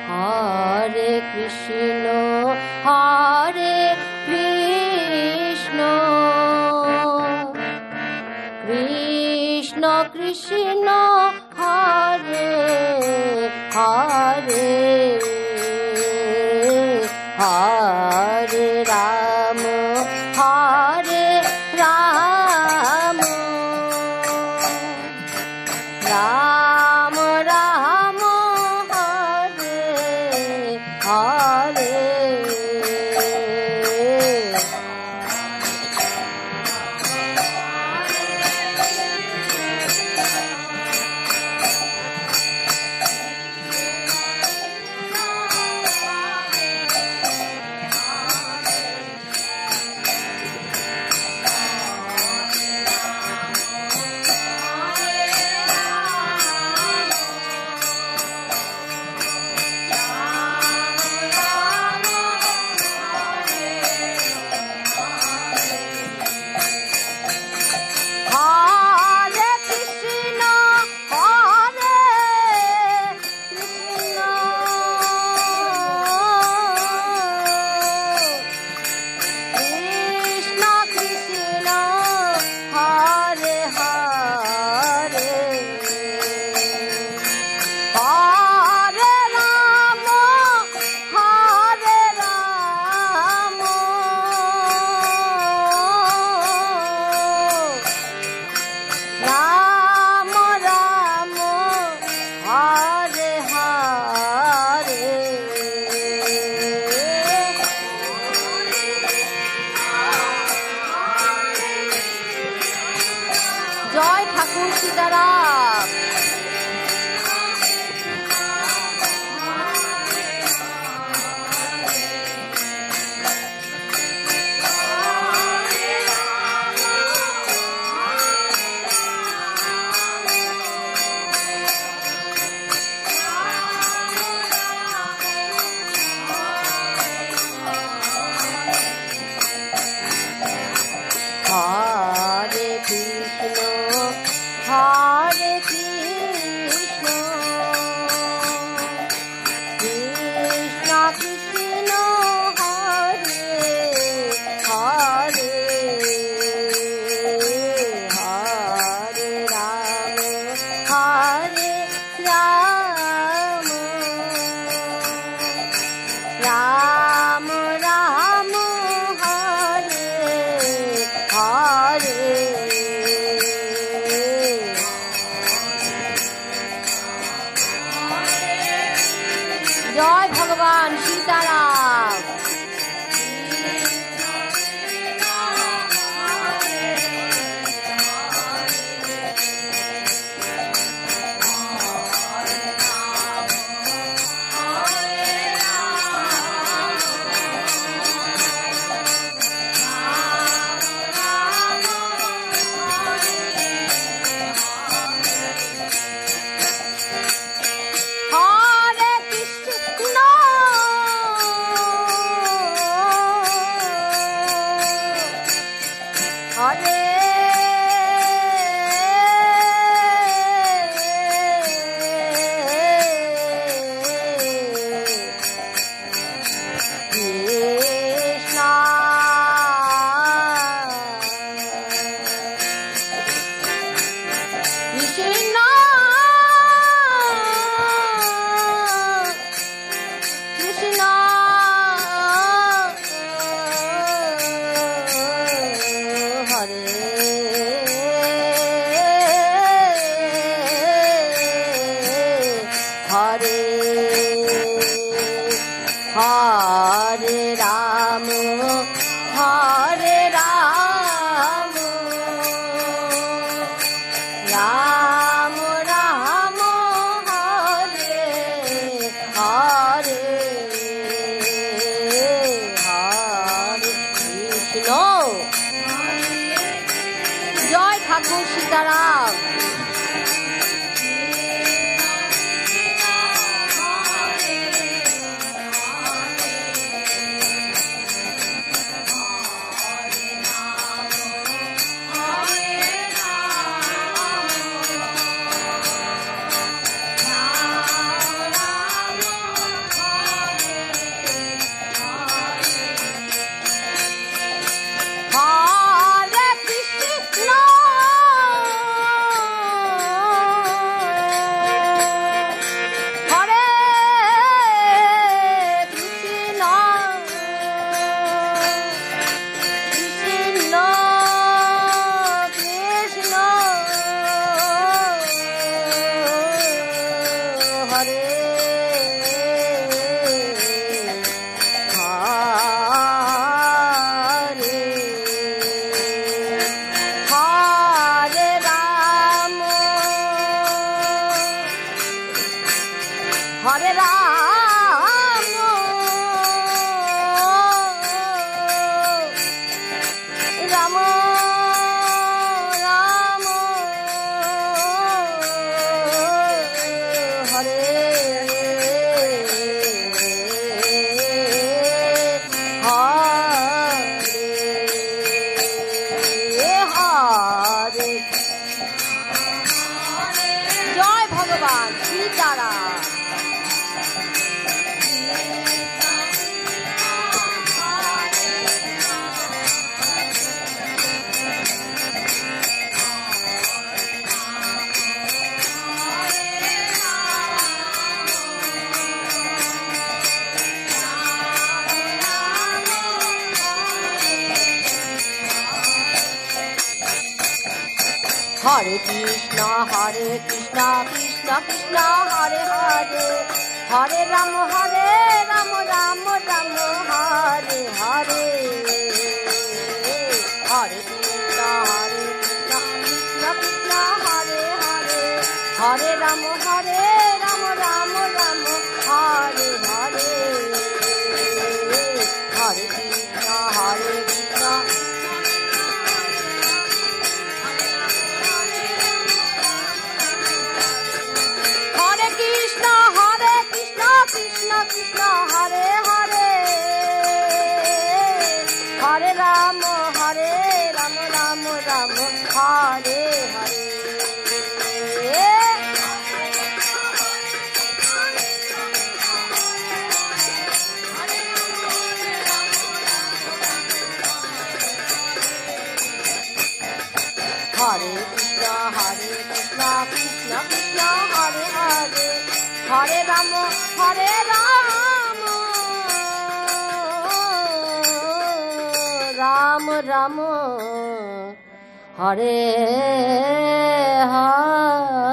হরে কৃষ্ণ হরে কৃষ্ণ কৃষ্ণ কৃষ্ণ হরে হরে হরে রাম হরে রাম রাম রাম হরে হরে জয় ঠাকুর সীতারাম। হরে কৃষ্ণ হরে কৃষ্ণ কৃষ্ণ কৃষ্ণ হরে হরে হরে রাম হরে রাম রাম রাম হরে হরে জয় ভগবান সীতারাম। হরে কৃষ্ণ কৃষ্ণ কৃষ্ণ হরে হরে রাম হরে রাম রাম রাম হরে হরে হরে কৃষ্ণ। জয় ঠাকুর সীতারাম। হরে কৃষ্ণ কৃষ্ণ কৃষ্ণ হরে হরে, হরে রাম রাম রাম হরে হরে। হরে কৃষ্ণ কৃষ্ণ কৃষ্ণ হরে হরে, হরে রাম রাম রাম হরে হরে। হরে কৃষ্ণ কৃষ্ণ কৃষ্ণ কৃষ্ণ হরে হরে, হরে রাম রাম রাম হরে হরে। হরে কৃষ্ণ কৃষ্ণ কৃষ্ণ হরে হরে, হরে রাম রাম রাম হরে হরে।